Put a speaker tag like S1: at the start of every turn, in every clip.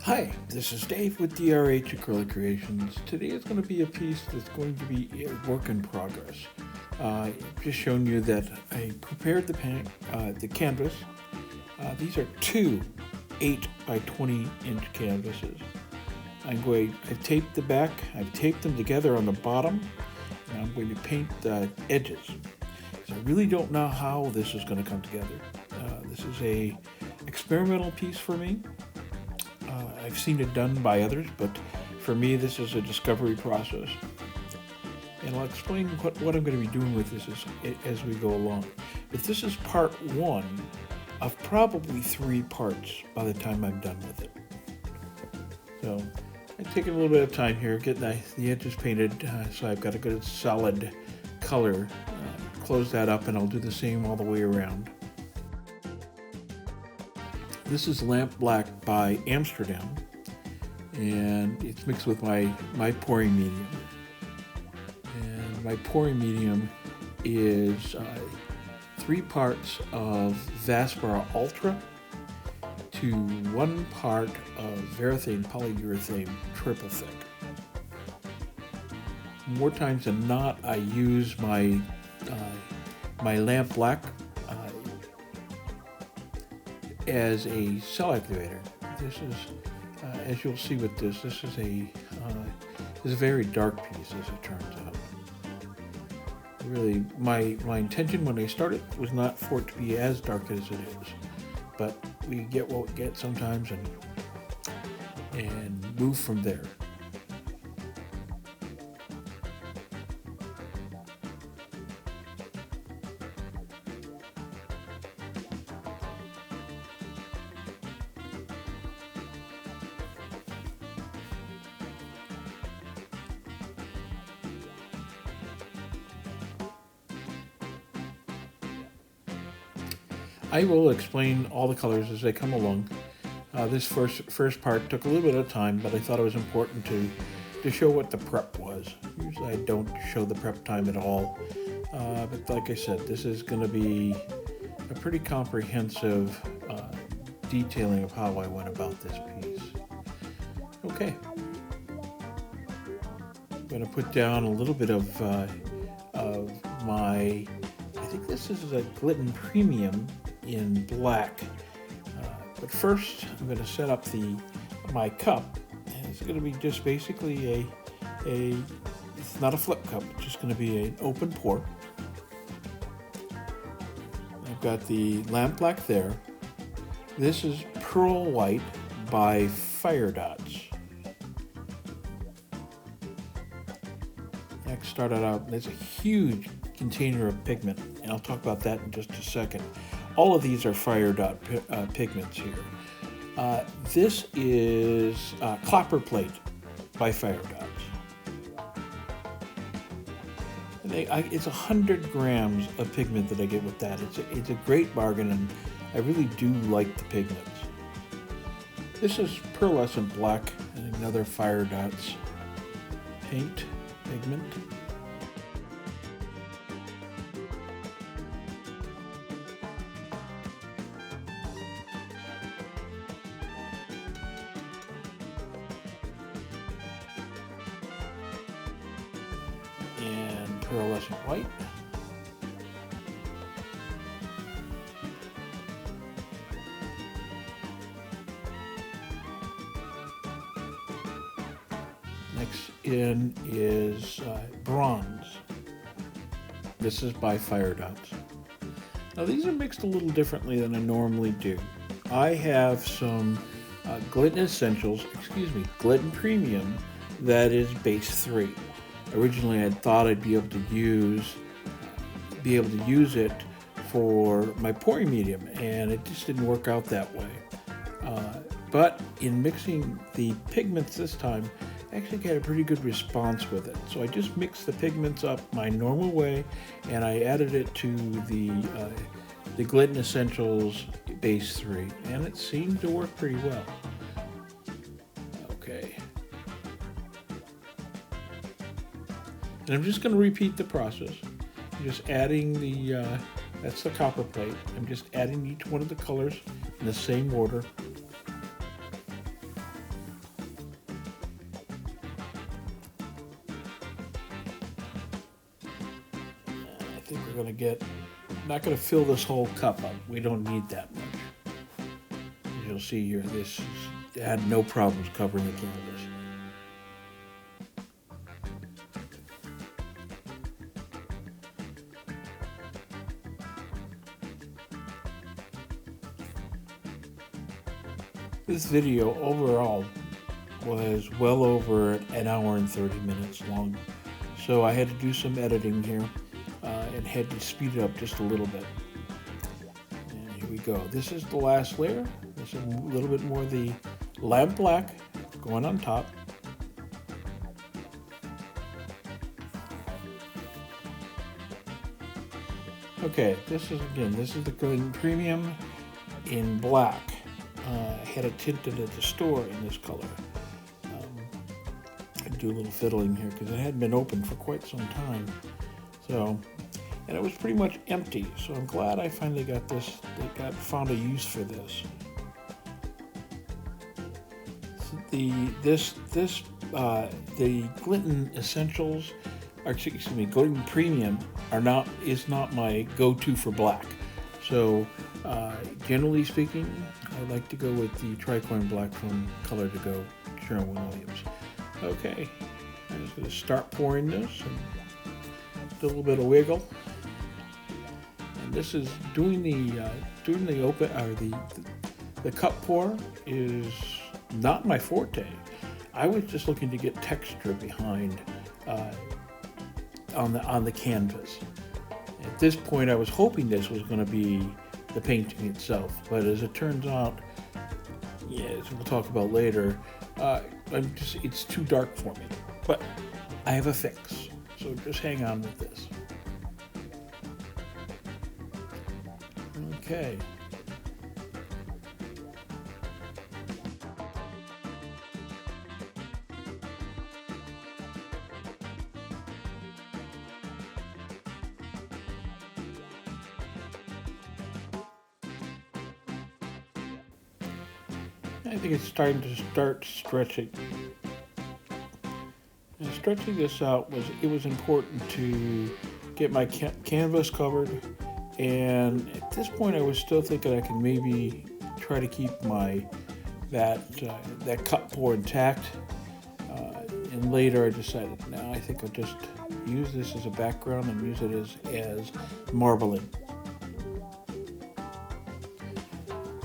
S1: Hi, this is Dave with DRH Acrylic Creations. Today is going to be a piece that's going to be a work in progress. Just showing you that I prepared the canvas. These are two 8 by 20 inch canvases. I've taped the back, I've taped them together on the bottom, and I'm going to paint the edges. So I really don't know how this is going to come together. This is a experimental piece for me. I've seen it done by others, but for me this is a discovery process. And I'll explain what I'm going to be doing with this as we go along. But this is part one of probably 3 parts by the time I'm done with it. So I've taken a little bit of time here, get the edges painted so I've got a good solid color. Close that up and I'll do the same all the way around. This is Lamp Black by Amsterdam, and it's mixed with my pouring medium. And my pouring medium is 3 parts of Vaspera Ultra to 1 part of Varathane Polyurethane Triple Thick. More times than not, I use my Lamp Black as a cell activator. This is, as you'll see with this is a very dark piece, as it turns out. Really, my intention when I started was not for it to be as dark as it is, but we get what we get sometimes and move from there. I will explain all the colors as they come along. This first part took a little bit of time, but I thought it was important to show what the prep was. Usually I don't show the prep time at all, but like I said, this is going to be a pretty comprehensive detailing of how I went about this piece. Okay, I'm going to put down a little bit of my, I think this is a Glidden Premium in black, but first I'm going to set up my cup, and it's going to be just basically it's not a flip cup, it's just going to be an open pour. I've got the Lamp Black there. This is Pearl White by Firedots. Next, started out, there's a huge container of pigment, and I'll talk about that in just a second. All of these are Firedot pigments here. This is Copper Plate by Firedots. It's 100 grams of pigment that I get with that. It's a great bargain, and I really do like the pigments. This is Pearlescent Black, and another Firedots paint pigment. And pearlescent white. Next in is bronze. This is by Firedots. Now these are mixed a little differently than I normally do. I have some Glidden Premium that is base 3. Originally, I thought I'd be able to use it for my pouring medium, and it just didn't work out that way. But in mixing the pigments this time, I actually got a pretty good response with it. So I just mixed the pigments up my normal way, and I added it to the Glidden Essentials base 3, and it seemed to work pretty well. Okay. And I'm just going to repeat the process. I'm just adding that's the copper plate. I'm just adding each one of the colors in the same order. think we're going to get, not going to fill this whole cup up. We don't need that much. As you'll see here, this had no problems covering the canvas. This video overall was well over an hour and 30 minutes long, so I had to do some editing here and had to speed it up just a little bit. And here we go. This is the last layer. This is a little bit more of the lamp black going on top. Okay, this is the Golden Premium in black. I had it tinted at the store in this color. I do a little fiddling here because it hadn't been open for quite some time. So, and it was pretty much empty. So I'm glad I finally got this. Found a use for this. The Glisten Essentials, or excuse me, Golden Premium is not my go-to for black. So generally speaking, I like to go with the Tricoin Black from Color to Go, Sherwin-Williams. Okay, I'm just going to start pouring this and do a little bit of wiggle. And this is doing the open or the cup pour is not my forte. I was just looking to get texture behind on the canvas. At this point, I was hoping this was going to be the painting itself, but as it turns out, yeah, as we'll talk about later, it's too dark for me. But I have a fix, so just hang on with this. Okay. I think it's time to start stretching. And stretching this out was important to get my canvas covered, and at this point I was still thinking I could maybe try to keep that cup pour intact. And later I decided, no, I think I'll just use this as a background and use it as marbling.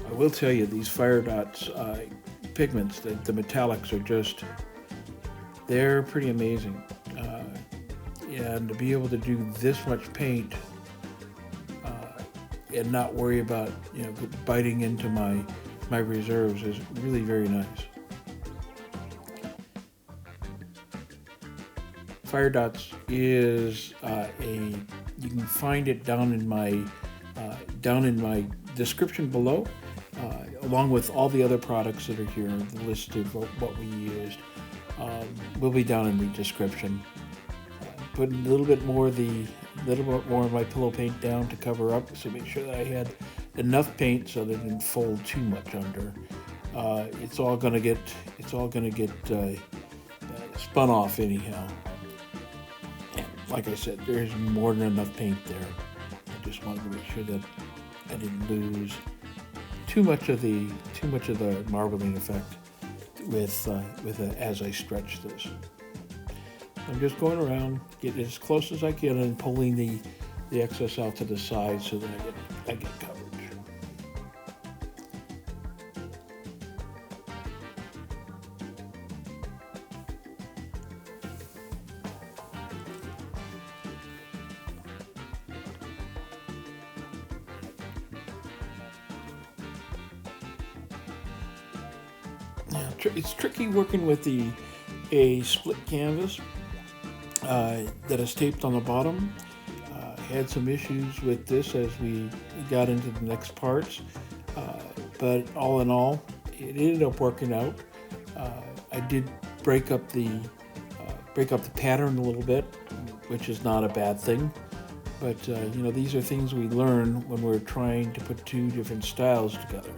S1: I will tell you, these Firedots pigments, the metallics are they're pretty amazing. And to be able to do this much paint and not worry about biting into my reserves is really very nice. Firedots is you can find it down in my description below. Along with all the other products that are here, the list of what we used will be down in the description. Put a little bit more of my pillow paint down to cover up, so make sure that I had enough paint so that it didn't fold too much under. It's all gonna get spun off anyhow. And like I said, there's more than enough paint there. I just wanted to make sure that I didn't lose too much of the marbling effect as I stretch this. I'm just going around, getting as close as I can, and pulling the excess out to the side so that I get coverage. It's tricky working with a split canvas that is taped on the bottom. Had some issues with this as we got into the next parts, but all in all, it ended up working out. I did break up the pattern a little bit, which is not a bad thing. But these are things we learn when we're trying to put two different styles together.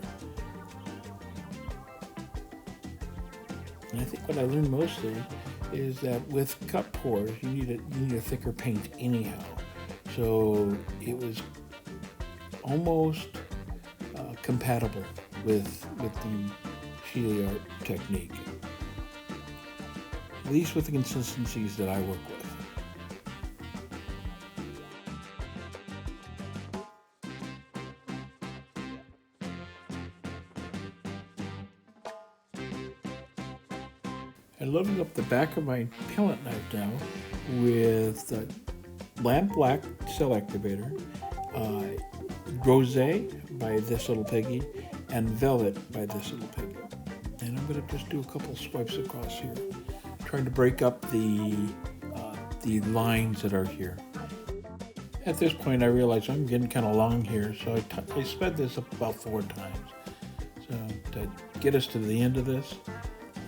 S1: And I think what I learned mostly is that with cup pours, you need a thicker paint anyhow. So it was almost compatible with the Shelee art technique, at least with the consistencies that I work with. I'm loading up the back of my palette knife now with Lamp Black Cell Activator, Rosé by This Little Piggy, and Velvet by This Little Piggy. And I'm going to just do a couple swipes across here, trying to break up the lines that are here. At this point I realize I'm getting kind of long here, so I sped this up about 4 times. So to get us to the end of this,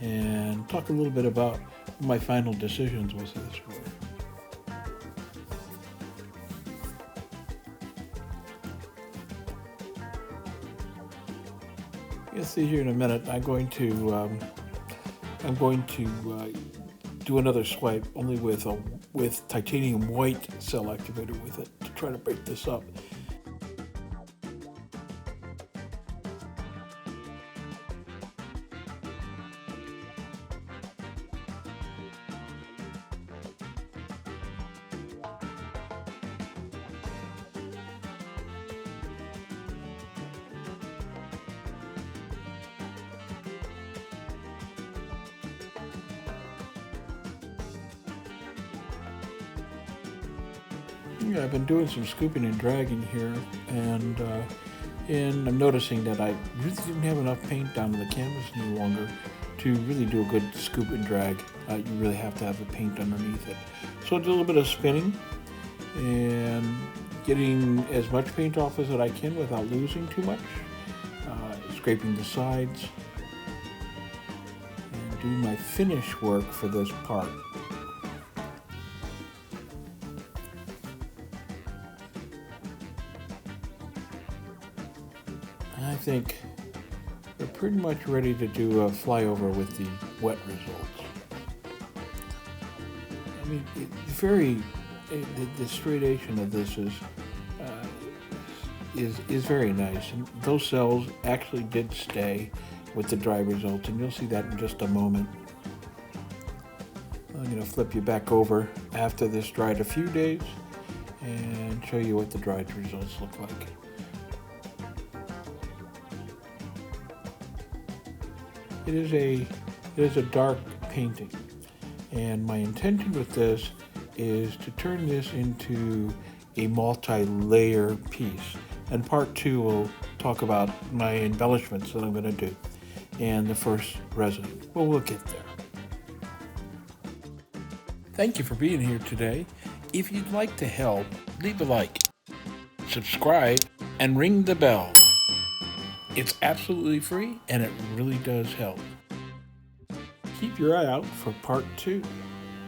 S1: and talk a little bit about my final decisions with this work. You'll see here in a minute. I'm going to do another swipe, only with titanium white cell activator with it, to try to break this up. Yeah, I've been doing some scooping and dragging here, and I'm noticing that I really didn't have enough paint down on the canvas any longer to really do a good scoop and drag. You really have to have the paint underneath it. So I did a little bit of spinning and getting as much paint off as I can without losing too much, scraping the sides, and doing my finish work for this part. I think we're pretty much ready to do a flyover with the wet results. I mean, the striation of this is very nice, and those cells actually did stay with the dry results, and you'll see that in just a moment. I'm going to flip you back over after this dried a few days and show you what the dried results look like. It is a dark painting, and my intention with this is to turn this into a multi-layer piece. And part 2 will talk about my embellishments that I'm going to do and the first resin. Well, we'll get there. Thank you for being here today. If you'd like to help, leave a like, subscribe, and ring the bell. It's absolutely free, and it really does help. Keep your eye out for part 2,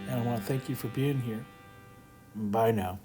S1: and I want to thank you for being here. Bye now.